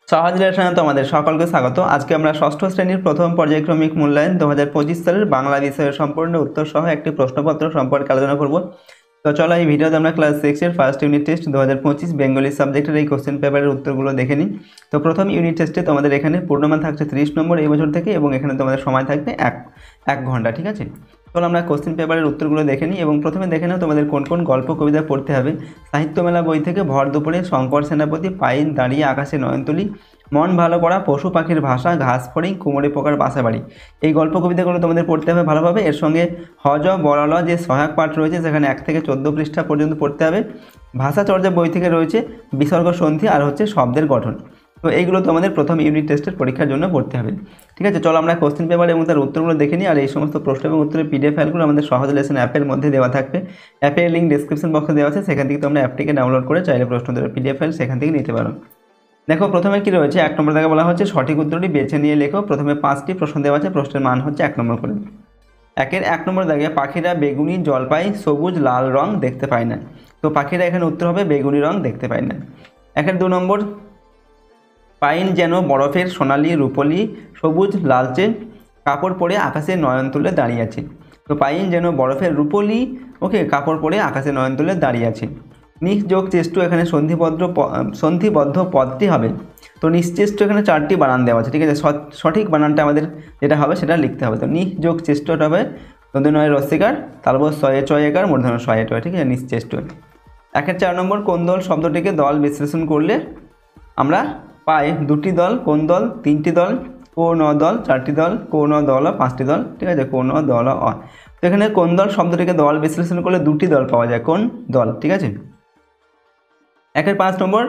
সহজ লেসনে তোমাদের সকলকে স্বাগত। আজকে আমরা ষষ্ঠ শ্রেণীর প্রথম পর্যায়ক্রমিক মূল্যায়ন 2025 সালের বাংলা বিষয়ের সম্পূর্ণ উত্তর সহ একটি প্রশ্নপত্র সম্পর্কে আলোচনা করব। তো চলো এই ভিডিওতে আমরা ক্লাস 6 এর ফার্স্ট ইউনিট টেস্ট 2025 বেঙ্গলি সাবজেক্টের এই কোশ্চেন পেপারের উত্তরগুলো দেখে নিই। তো প্রথম ইউনিট টেস্টে তোমাদের এখানে পূর্ণমান থাকছে 30 নম্বর এই বছর থেকে, এবং এখানে তোমাদের সময় থাকবে এক ঘন্টা। ঠিক আছে, চলো আমরা কোশ্চেন পেপারের উত্তরগুলো দেখে নিই। এবং প্রথমে দেখে নাও তোমাদের কোন কোন গল্প কবিতা পড়তে হবে। সাহিত্য মেলা বই থেকে ভর দুপুরে, শঙ্কর সেনাপতি, পাইন দাঁড়িয়ে আকাশে নয়নতুলি, মন ভালো করা, পশু পাখির ভাষা, ঘাস ফড়িং, কুমোরে পোকার বাসা বাড়ি, এই গল্প কবিতাগুলো তোমাদের পড়তে হবে ভালোভাবে। এর সঙ্গে হজ বড়ল যে সহায়ক পাঠ রয়েছে সেখানে 1 থেকে 14 পৃষ্ঠা পর্যন্ত পড়তে হবে। ভাষা চর্চা বই থেকে রয়েছে বিসর্গ সন্ধি আর হচ্ছে শব্দের গঠন। তো এইগুলো তোমাদের প্রথম ইউনিট টেস্টের পরীক্ষার জন্য পড়তে হবে। ঠিক আছে, চলো আমরা কোশ্চেন পেপার এবং তার উত্তরগুলো দেখে নিই। আর এই সমস্ত প্রশ্ন এবং উত্তরের পিডিএফ ফাইলগুলো আমাদের সহজ লেসন অ্যাপের মধ্যে দেওয়া থাকবে। অ্যাপের লিঙ্ক ডেসক্রিপশন বক্সে দেওয়া আছে, সেখান থেকে তোমরা অ্যাপটিকে ডাউনলোড করে চাইলে প্রশ্নোত্তরের পিডিএফ ফাইল সেখান থেকে নিতে পারো। দেখো প্রথমে কি রয়েছে, 1 নম্বর থেকে বলা হচ্ছে সঠিক উত্তরটি বেছে নিয়ে লেখো। প্রথমে 5টি প্রশ্ন দেওয়া আছে, প্রশ্নের মান হচ্ছে 1 নম্বর করে। 1 নম্বর দাগে পাখিরা বেগুনি, জলপাই, সবুজ, লাল রং দেখতে পায় না। তো পাখিরা এখানে উত্তর হবে বেগুনি রং দেখতে পায় না। 2 নম্বর, পাইন যেন বরফের সোনালি, রূপলি, সবুজ, লালচে কাপড় পরে আকাশে নয়ন তুলে দাঁড়িয়ে আছে। তো পাইন যেন বরফের রূপলি কাপড় পরে আকাশে নয়ন তুলে দাঁড়িয়ে আছে। নিঃযোগ চেষ্টু এখানে সন্ধিবদ্ধ পদটি হবে। তো নিশ্চেষ্ট এখানে 4টি বানান দেওয়া আছে। ঠিক আছে, সঠিক বানানটা আমাদের যেটা হবে সেটা লিখতে হবে। তো নিঃযোগ চেষ্টটা হবে দন্তনয় রস্যিকার, তালবস শয়ে চয়েকার, মূর্ধন্য শয়ে টয়। ঠিক আছে, নিশ্চেষ্ট। 4 নম্বর, কোন দল শব্দটিকে দল বিশ্লেষণ করলে আমরা পাই 2টি দল, কোন দল 3টি দল, কোন দল 4টি দল, কোন দল 5টি দল। ঠিক আছে, কোন দল অ। তো এখানে কোন দল শব্দটিকে দল বিশ্লেষণ করলে 2টি দল পাওয়া যায়, কোন দল। ঠিক আছে, 5 নম্বর,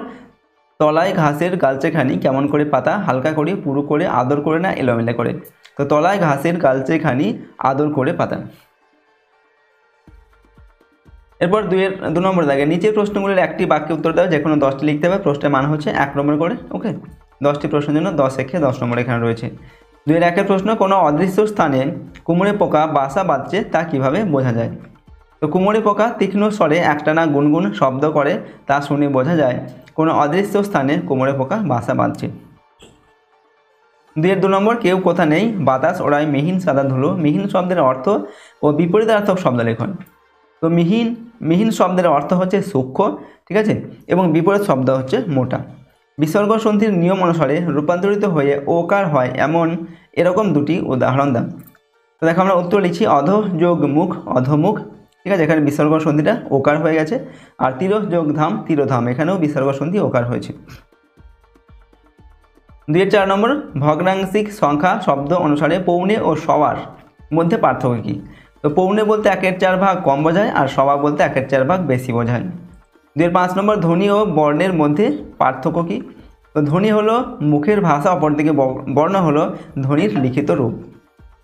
তলায় ঘাসের গালচেখানি কেমন করে পাতা, হালকা করে, পুরু করে, আদর করে না এলোমেলো করে। তো তলায় ঘাসের গালচেখানি আদর করে পাতা। এরপর 2 নম্বর দাগে নিচের প্রশ্নগুলির একটি বাক্যে উত্তর দাও, যে কোনো 10টি লিখতে হবে। প্রশ্নের মান হচ্ছে 1 নম্বর করে। ওকে, 10টি প্রশ্নের জন্য 10 একে 10 নম্বর এখানে রয়েছে। 2-1 প্রশ্ন, কোনো অদৃশ্য স্থানে কুমড়ে পোকা বাসা বাঁধছে তা কিভাবে বোঝা যায়। তো কুমড়ে পোকা তীক্ষ্ণ স্বরে একটানা গুনগুন শব্দ করে, তা শুনে বোঝা যায় কোনো অদৃশ্য স্থানে কুমড়ে পোকা বাসা বাঁধছে। 2 নম্বর, কেউ কোথা নেই, বাতাস ওড়ায় মিহিন সাদা ধুলো। মিহিন শব্দের অর্থ ও বিপরীতার্থক শব্দ লেখন। তো মিহিন শব্দের অর্থ হচ্ছে সূক্ষ্ম। ঠিক আছে, এবং বিপরীত শব্দ হচ্ছে মোটা। বিসর্গ সন্ধির নিয়ম অনুসারে রূপান্তরিত হয়ে ওকার হয় এরকম 2টি উদাহরণ দাও। তো দেখো আমরা উত্তর লিখছি, অধ যোগ মুখ, অধমুখ। ঠিক আছে, এখানে বিসর্গ সন্ধিটা ওকার হয়ে গেছে। আর তিরহ যোগ ধাম, তিরোধাম, এখানেও বিসর্গ সন্ধি ওকার হয়েছে। 4 নম্বর, ভগ্নাংশিক সংখ্যা শব্দ অনুসারে পৌনে ও সবার মধ্যে পার্থক্য কী। তো পৌনে বলতে 1/4 ভাগ কম বোঝায়, আর সবা বলতে 1/4 ভাগ বেশি বোঝায়। 5 নম্বর, ধ্বনি ও বর্ণের মধ্যে পার্থক্য কী। তো ধ্বনি হলো মুখের ভাষা, অপরদিকে বর্ণ হলো ধ্বনির লিখিত রূপ।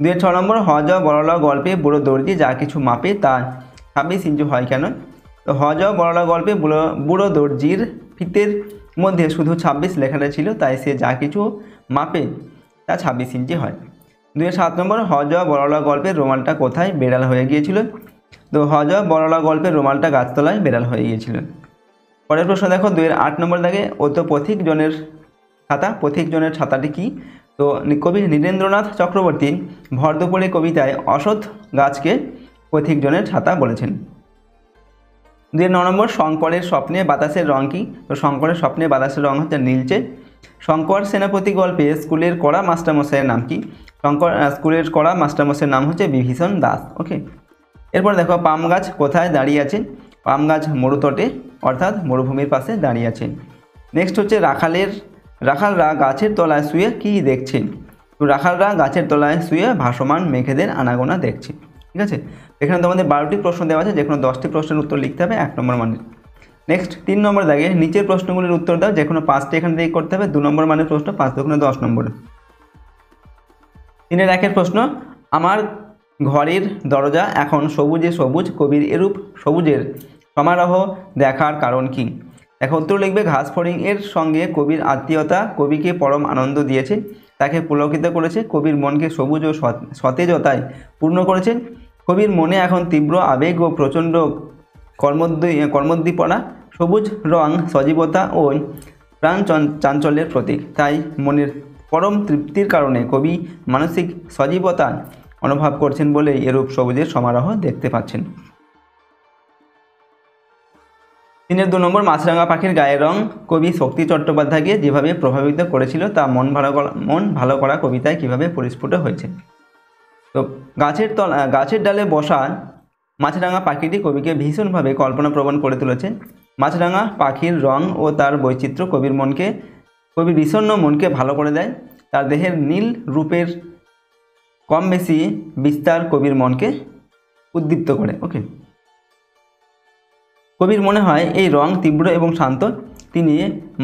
6 নম্বর, হজ বড়ল গল্পে বুড়ো দর্জি যা কিছু মাপে তা 26 ইঞ্চি হয় কেন। তো হজ বড়ল গল্পে বুড়ো দর্জির ফিতের মধ্যে শুধু 26 লেখাটা ছিল, তাই সে যা কিছু মাপে তা 26 ইঞ্চি হয়। 7 নম্বর, হজ বড়লা গল্পের রোমালটা কোথায় বেড়াল হয়ে গিয়েছিল। তো হজ বড়লা গল্পের রোমালটা গাছতলায় বেড়াল হয়ে গিয়েছিল। পরের প্রশ্ন দেখো, 8 নম্বর দাগে ও তো পথিকজনের ছাতা। পথিকজনের ছাতাটি কি। তো কবি নীরেন্দ্রনাথ চক্রবর্তী ভর দুপুরে কবিতায় অসৎ গাছকে পথিকজনের ছাতা বলেছেন। 9 নম্বর, শঙ্করের স্বপ্নে বাতাসের রং কী। তো শঙ্করের স্বপ্নে বাতাসের রং হচ্ছে নীলচে। শঙ্কর সেনাপতি গল্পে স্কুলের কড়া মাস্টারমশাইয়ের নাম কি। স্কুলের কড়া মাস্টারমশাইয়ের নাম হচ্ছে বিভীষণ দাস। ওকে, এরপর দেখো, পাম গাছ কোথায় দাঁড়িয়ে আছে। পাম গাছ মরুতটে অর্থাৎ মরুভূমির পাশে দাঁড়িয়ে আছে। নেক্সট হচ্ছে রাখালরা গাছের তলায় শুয়ে কি দেখছে। তো রাখালরা গাছের তলায় শুয়ে ভাসমান মেঘেদের আনাগোনা দেখছে। ঠিক আছে, এখানে তোমাদের 12টি প্রশ্ন দেওয়া আছে, যে কোনো 10টি প্রশ্নের উত্তর লিখতে হবে 1 নম্বর মানের। নেক্সট 3 নম্বর দাগে নিচের প্রশ্নগুলির উত্তর দাও, যে কোনো 5টি এখান থেকে করতে হবে। 2 নম্বর মানের প্রশ্ন, 5 দুগুণে 10 নম্বর। 3-1 প্রশ্ন, আমার ঘরের দরজা এখন সবুজে সবুজ, কবির এরূপ সবুজের সমারোহ দেখার কারণ কি। এখন উত্তর লিখবে, ঘাস ফড়িং এর সঙ্গে কবির আত্মীয়তা কবিকে পরম আনন্দ দিয়েছে, তাকে পুলকিত করেছে, কবির মনকে সবুজ ও সতেজতায় পূর্ণ করেছে। কবির মনে এখন তীব্র আবেগ ও প্রচণ্ড কর্মোদ্দীপনা। সবুজ রং সজীবতা ও প্রাণ চাঞ্চল্যের প্রতীক। তাই মনের পরম তৃপ্তির কারণে কবি মানসিক সজীবতা অনুভব করছেন বলেই এরূপ সবুজের সমারোহ দেখতে পাচ্ছেন। 3-2 নম্বর, মাছরাঙা পাখির গায়ের রং কবি শক্তি চট্টোপাধ্যায়কে যেভাবে প্রভাবিত করেছিল তা মন ভালো করা কবিতায় কিভাবে পরিস্ফুট হয়েছে। তো গাছের ডালে বসা মাছরাঙা পাখিটি কবিকে ভীষণভাবে কল্পনাপ্রবণ করে তুলেছে। মাছরাঙা পাখির রং ও তার বৈচিত্র্য কবির বিষণ্ণ মনকে ভালো করে দেয়। তার দেহের নীল রূপের কম বেশি বিস্তার কবির মনকে উদ্দীপ্ত করে। ওকে, কবির মনে হয় এই রং তীব্র এবং শান্ত। তিনি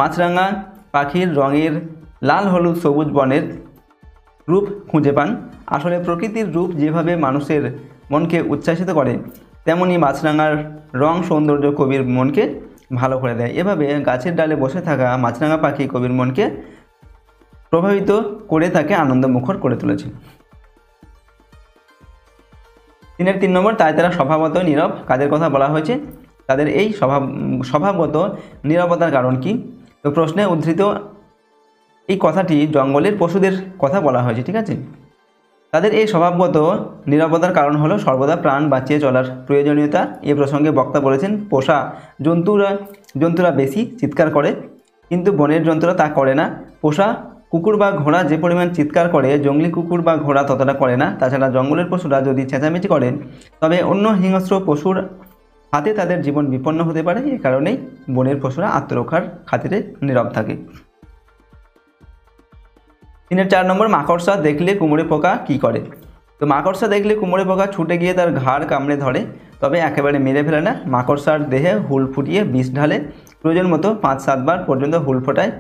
মাছরাঙা পাখির রঙের লাল হলুদ সবুজ বনের রূপ খুঁজে পান। আসলে প্রকৃতির রূপ যেভাবে মানুষের মনকে উচ্ছ্বাসিত করে, তেমনি মাছরাঙার রং সৌন্দর্য কবির মনকে ভালো করে দেয়। এভাবে গাছের ডালে বসে থাকা মাছরাঙা পাখি কবির মনকে প্রভাবিত করে তাকে আনন্দমুখর করে তুলেছে। 3 নম্বর, তাই তারা স্বভাবত নীরব। কাদের কথা বলা হয়েছে? তাদের এই স্বভাবগত নীরবতার কারণ কি? তো প্রশ্নে উদ্ধৃত এই কথাটি জঙ্গলের পশুদের কথা বলা হয়েছে, ঠিক আছে। তাদের এই স্বভাবগত নীরবতার কারণ হলো সর্বদা প্রাণ বাঁচিয়ে চলার প্রয়োজনীয়তা। এ প্রসঙ্গে বক্তা বলেছেন, পোষা জন্তুরা বেশি চিৎকার করে, কিন্তু বনের জন্তুরা তা করে না। পোষা কুকুর বা ঘোড়া যে পরিমাণ চিৎকার করে, জঙ্গলি কুকুর বা ঘোড়া ততটা করে না। তাছাড়া জঙ্গলের পশুরা যদি চেঁচামেচি করে, তবে অন্য হিংস্র পশুর হাতে তাদের জীবন বিপন্ন হতে পারে। এ কারণেই বনের পশুরা আত্মরক্ষার খাতিরে নীরব থাকে। 4 নম্বর, মাকড়সা দেখলে কুমড়ে পোকা কি করে? তো মাকড়সা দেখলে কুমড়ে পোকা ছুটে গিয়ে তার ঘাড় কামড়ে ধরে, তবে একেবারে মেরে ফেলে না। মাকড়সার দেহে হুল ফুটিয়ে বিষ ঢালে, প্রয়োজন মতো 5-7 বার পর্যন্ত হুল ফোটায়।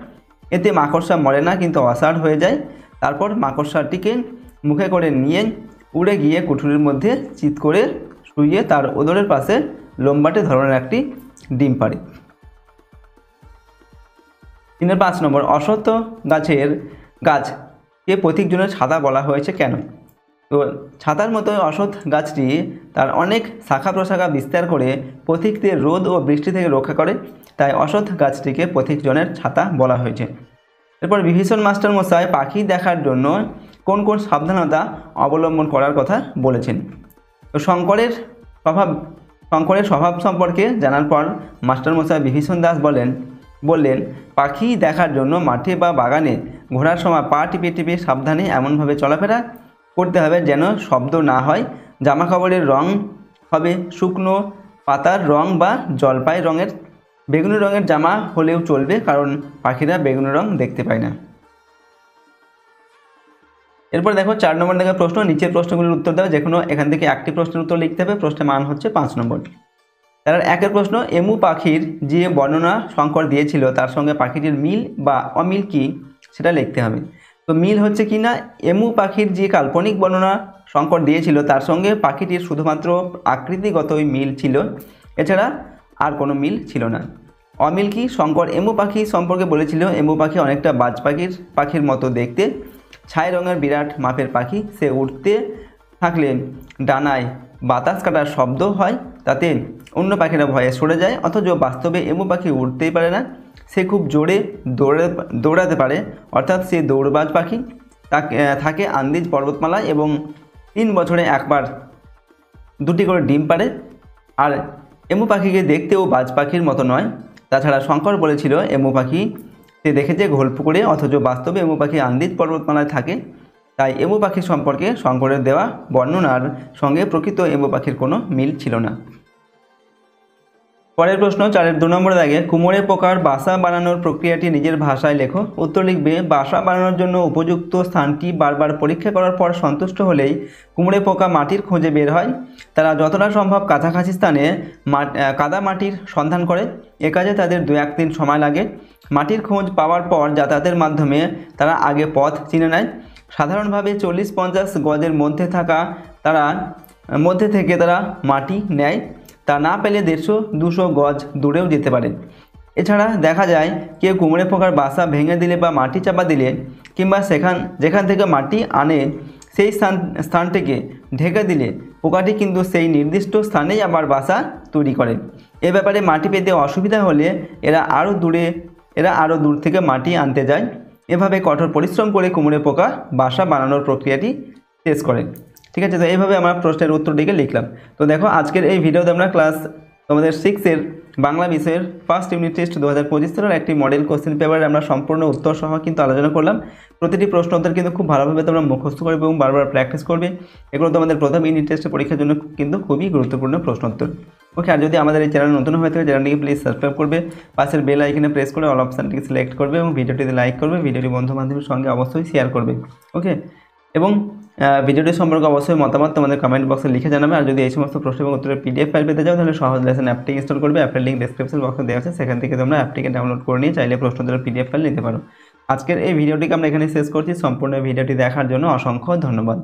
এতে মাকড়সা মরে না, কিন্তু অসাড় হয়ে যায়। তারপর মাকড়সাটিকে মুখে করে নিয়ে উড়ে গিয়ে কুঠুরির মধ্যে চিৎ করে শুইয়ে তার ওদরের পাশে লম্বাটে ধরনের একটি ডিম পাড়ে। 5 নম্বর, অশ্বত্থ গাছকে পথিকজনের ছাতা বলা হয়েছে কেন? তো ছাতার মতো অশ্বত্থ গাছটি তার অনেক শাখা প্রশাখা বিস্তার করে পথিকদের রোদ ও বৃষ্টি থেকে রক্ষা করে, তাই অশ্বত্থ গাছটিকে পথিকজনের ছাতা বলা হয়েছে। এরপর বিভীষণ মাস্টার মশাই পাখি দেখার জন্য কোন কোন সাবধানতা অবলম্বন করার কথা বলেছেন? তো শঙ্করের স্বভাব সম্পর্কে জানার পর মাস্টারমশাই বিভীষণ দাস বললেন, পাখি দেখার জন্য মাঠে বা বাগানে ঘোরার সময় পা টিপে টিপে সাবধানে এমনভাবে চলাফেরা করতে হবে যেন শব্দ না হয়। জামা কাপড়ের রং হবে শুকনো পাতার রং বা জলপাই রঙের। বেগুনি রঙের জামা হলেও চলবে, কারণ পাখিরা বেগুনি রং দেখতে পায় না। এরপর দেখো 4 নম্বর দেখো প্রশ্ন, নিচের প্রশ্নগুলির উত্তর দাও। যে কোনো এখান থেকে একটি প্রশ্নের উত্তর লিখতে হবে। প্রশ্নের মান হচ্ছে 5 নম্বর। তার 1 প্রশ্ন, এমু পাখির যে বর্ণনা শঙ্কর দিয়েছিল তার সঙ্গে পাখিটির মিল বা অমিল কি সেটা লিখতে হবে। তো মিল হচ্ছে কি না, এমু পাখির যে কাল্পনিক বর্ণনা শঙ্কর দিয়েছিল তার সঙ্গে পাখিটির শুধুমাত্র আকৃতিগতই মিল ছিল, এছাড়া আর কোনো মিল ছিল না। অমিল কি, শঙ্কর এমু পাখি সম্পর্কে বলেছিল এমু পাখি অনেকটা বাজ পাখির মতো দেখতে, ছাই রঙের বিরাট মাপের পাখি। সে উড়তে থাকলে ডানায় বাতাস কাটার শব্দ হয়, তাতে অন্য পাখিরা ভয়ে সরে যায়। অথচ বাস্তবে এমু পাখি উড়তেই পারে না, সে খুব জোরে দৌড়াতে পারে, অর্থাৎ সে দৌড়বাজ পাখি। থাকে আন্দিজ পর্বতমালায় এবং 3 বছরে একবার 2টি করে ডিম পাড়ে। আর এমু পাখিকে দেখতেও বাজ পাখির মতো নয়। তাছাড়া শঙ্কর বলেছিল এমু পাখি সে দেখেছে ঘোলপুকুরে, অথচ বাস্তবে এমু পাখি আন্দিজ পর্বতমালায় থাকে। তাই এমু পাখি সম্পর্কে শঙ্করের দেওয়া বর্ণনার সঙ্গে প্রকৃত এমু পাখির কোনো মিল ছিল না। পরের প্রশ্ন 4-এর 2 নম্বর দাগে, কুমড়ে পোকার বাসা বানানোর প্রক্রিয়াটি নিজের ভাষায় লেখো। উত্তর লিখবে, বাসা বানানোর জন্য উপযুক্ত স্থানটি বারবার পরীক্ষা করার পর সন্তুষ্ট হলেই কুমড়ে পোকা মাটির খোঁজে বের হয়। তারা যতটা সম্ভব কাছাকাছি স্থানে কাদা মাটির সন্ধান করে। এ কাজে তাদের 2-1 দিন সময় লাগে। মাটির খোঁজ পাওয়ার পর যাতায়াতের মাধ্যমে তারা আগে পথ চিনে নেয়। সাধারণভাবে 40-50 গজের মধ্যে থেকে তারা মাটি নেয়। তা না পেলে 150-200 গজ দূরেও যেতে পারে। এছাড়া দেখা যায় কেউ কুমড়ে পোকার বাসা ভেঙে দিলে বা মাটি চাপা দিলে, কিংবা যেখান থেকে মাটি আনে সেই স্থানটিকে ঢেকে দিলে পোকাটি কিন্তু সেই নির্দিষ্ট স্থানেই আবার বাসা তৈরি করে। এ ব্যাপারে মাটি পেতে অসুবিধা হলে এরা আরও দূরে এরা আরও দূর থেকে মাটি আনতে যায়। এভাবে কঠোর পরিশ্রম করে কুমিরে পোকা বাসা বানানোর প্রক্রিয়াটি শেষ করে। ঠিক আছে, তো এইভাবে আমরা প্রশ্নের উত্তরটিকে লিখলাম। তো দেখো আজকের এই ভিডিওতে আমরা ক্লাস তোমাদের 6-এর বাংলা বিষয়ের ফার্স্ট ইউনিট টেস্ট 2025 সালের একটি মডেল কোশ্চেন পেপারে আমরা সম্পূর্ণ উত্তর সহ কিন্তু আলোচনা করলাম। প্রতিটি প্রশ্ন উত্তর কিন্তু খুব ভালোভাবে তোমরা মুখস্থ করবে এবং বারবার প্র্যাকটিস করবে। এগুলো তোমাদের প্রথম ইউনিট টেস্টের পরীক্ষার জন্য কিন্তু খুবই গুরুত্বপূর্ণ প্রশ্ন উত্তর। ওকে, আর যদি আমাদের এই চ্যানেল নতুন হয়ে থাকে চ্যানেলটিকে প্লিজ সাবস্ক্রাইব করবে, পাশের বেল আইকনে প্রেস করে অল অপশানটিকে সিলেক্ট করবে এবং ভিডিওটিতে লাইক করবে, ভিডিওটি বন্ধু বান্ধবের সঙ্গে অবশ্যই শেয়ার করবে। ওকে, এবং ভিডিওটি সম্পর্কে অবশ্যই মতামত তোমাদের কমেন্ট বক্সে লিখে জানাবে। আর যদি এই সমস্ত প্রশ্ন এবং উত্তরের পিডিএফ ফাইল পেতে চাও তাহলে সহজ লেসন অ্যাপটি ইনস্টল করবে। অ্যাপের লিঙ্ক ডেসক্রিপশন বক্সে দেওয়া আছে, সেখান থেকে তোমরা অ্যাপটিকে ডাউনলোড করে নিয়ে চাইলে প্রশ্ন উত্তরের পিডিএফ ফাইল নিতে পারো। আজকের এই ভিডিওটিকে আমরা এখানে শেষ করছি। সম্পূর্ণ ভিডিওটি দেখার জন্য অসংখ্য ধন্যবাদ।